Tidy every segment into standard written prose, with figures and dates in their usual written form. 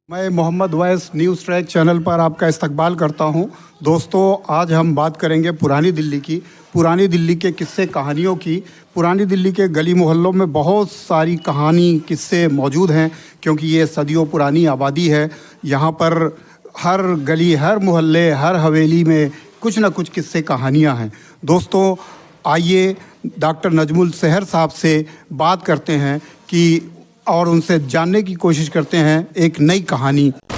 मैं मोहम्मद वैस news track channel पर आपका इस्तकबाल करता हूं। दोस्तों, आज हम बात करेंगे पुरानी दिल्ली की, पुरानी दिल्ली के किस्से कहानियों की। पुरानी दिल्ली के गली मोहल्लों में बहुत सारी कहानी किस्से मौजूद हैं, क्योंकि ये सदियों पुरानी आबादी है। यहाँ पर हर गली, हर मोहल्ले, हर हवेली में कुछ न कुछ किस्से कहानियाँ हैं। दोस्तों, आइए डॉक्टर नजमुल सहर साहब से बात करते हैं कि और उनसे जानने की कोशिश करते हैं एक नई कहानी। देखिए,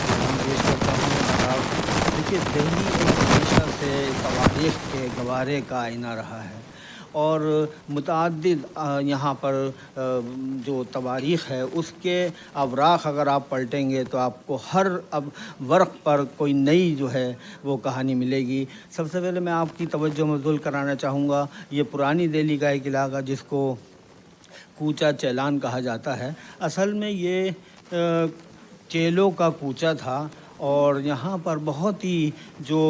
दिल्ली एक हमेशा से तवारीख़ के गवारे का आईना रहा है और मुतअद्दिद यहाँ पर जो तवारीख़ है उसके अवराक़ अगर आप पलटेंगे तो आपको हर अब वर्क़ पर कोई नई जो है वो कहानी मिलेगी। सबसे पहले मैं आपकी तवज्जो मबज़ूल कराना चाहूँगा, ये पुरानी दिल्ली का एक इलाका जिसको कूचा चेलान कहा जाता है, असल में ये चेलों का कूचा था और यहाँ पर बहुत ही जो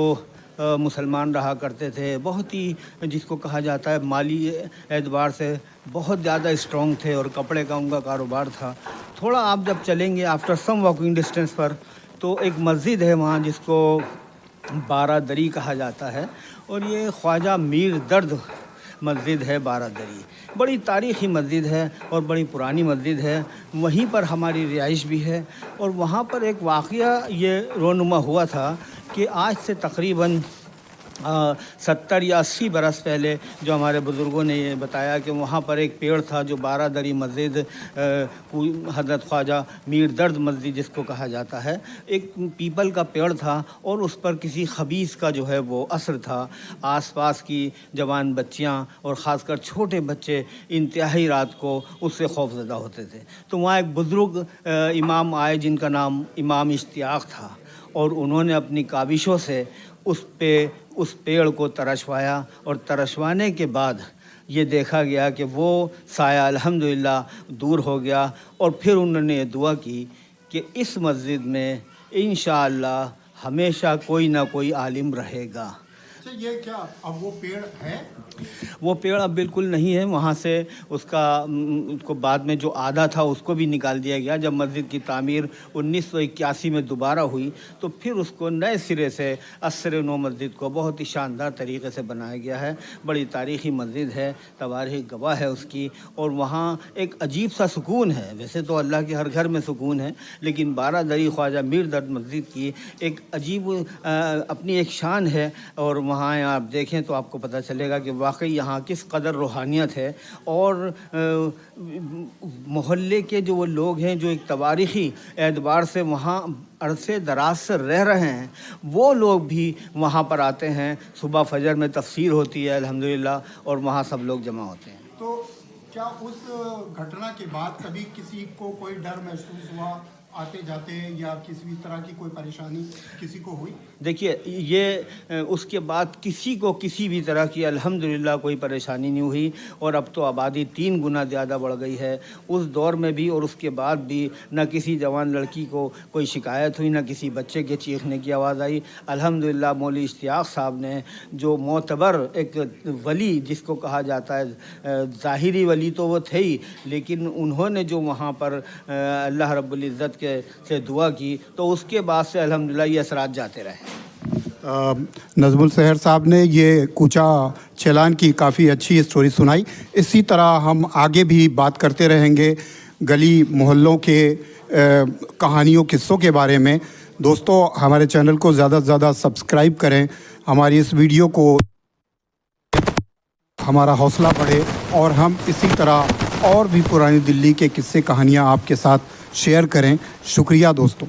मुसलमान रहा करते थे, बहुत ही जिसको कहा जाता है माली एतबार से बहुत ज़्यादा स्ट्रॉन्ग थे और कपड़े का उनका कारोबार था। थोड़ा आप जब चलेंगे आफ्टर सम वॉकिंग डिस्टेंस पर तो एक मस्जिद है वहाँ जिसको बारादरी कहा जाता है और ये ख्वाजा मीर दर्द मस्जिद है बारादरी। बड़ी तारीख़ी मस्जिद है और बड़ी पुरानी मस्जिद है। वहीं पर हमारी रिहाइश भी है और वहाँ पर एक वाक़या ये रोनुमा हुआ था कि आज से तकरीबन 70 या 80 बरस पहले जो हमारे बुज़ुर्गों ने ये बताया कि वहाँ पर एक पेड़ था जो बारादरी मस्जिद, हज़रत ख्वाजा मीर दर्द मस्जिद जिसको कहा जाता है, एक पीपल का पेड़ था और उस पर किसी खबीस का जो है वो असर था। आसपास की जवान बच्चियाँ और ख़ासकर छोटे बच्चे इंतहाई रात को उससे खौफज़दा होते थे। तो वहाँ एक बुज़ुर्ग इमाम आए जिनका नाम इमाम इश्तियाक़ था और उन्होंने अपनी काबिशों से उस पेड़ को तरशवाया और तरशवाने के बाद ये देखा गया कि वो साया अल्हम्दुलिल्लाह दूर हो गया और फिर उन्होंने ये दुआ की कि इस मस्जिद में इंशाअल्लाह हमेशा कोई ना कोई आलिम रहेगा। ये क्या अब वो पेड़ है? वो पेड़ अब बिल्कुल नहीं है। वहाँ से उसको बाद में जो आधा था उसको भी निकाल दिया गया। जब मस्जिद की तामीर 1981 में दोबारा हुई तो फिर उसको नए सिरे से असर नौ मस्जिद को बहुत ही शानदार तरीके से बनाया गया है। बड़ी तारीख़ी मस्जिद है, तवारीख़ गवाह है उसकी और वहाँ एक अजीब सा सुकून है। वैसे तो अल्लाह के हर घर में सुकून है, लेकिन बारादरी ख्वाजा मीर दर्द मस्जिद की एक अजीब अपनी एक शान है और वहाँ आप देखें तो आपको पता चलेगा कि वाकई यहाँ किस कदर रूहानियत है। और मोहल्ले के जो वो लोग हैं जो एक तवारीख़ी एतबार से वहाँ अरसे दराज से रह रहे हैं, वो लोग भी वहाँ पर आते हैं। सुबह फजर में तफसीर होती है अल्हम्दुलिल्लाह और वहाँ सब लोग जमा होते हैं। तो क्या उस घटना के बाद कभी किसी को कोई डर महसूस हुआ आते जाते या किसी भी तरह की कोई परेशानी किसी को हुई? देखिए, ये उसके बाद किसी को किसी भी तरह की अल्हम्दुलिल्लाह कोई परेशानी नहीं हुई और अब तो आबादी 3 गुना ज़्यादा बढ़ गई है। उस दौर में भी और उसके बाद भी न किसी जवान लड़की को कोई शिकायत हुई, न किसी बच्चे के चीखने की आवाज़ आई। अल्हम्दुलिल्लाह मौलवी इश्तियाक़ साहब ने जो मोतबर एक वली जिसको कहा जाता है, ज़ाहिरी वली तो वो थे ही, लेकिन उन्होंने जो वहाँ पर अल्लाह रब्बुल इज़्ज़त से दुआ की तो उसके बाद से अल्हम्दुलिल्लाह ये असरात जाते रहे। नजमुल सहर साहब ने ये कूचा चेलान की काफ़ी अच्छी स्टोरी सुनाई। इसी तरह हम आगे भी बात करते रहेंगे गली मोहल्लों के कहानियों किस्सों के बारे में। दोस्तों, हमारे चैनल को ज़्यादा से ज़्यादा सब्सक्राइब करें, हमारी इस वीडियो को हमारा हौसला बढ़े और हम इसी तरह और भी पुरानी दिल्ली के किस्से कहानियाँ आपके साथ शेयर करें। शुक्रिया दोस्तों।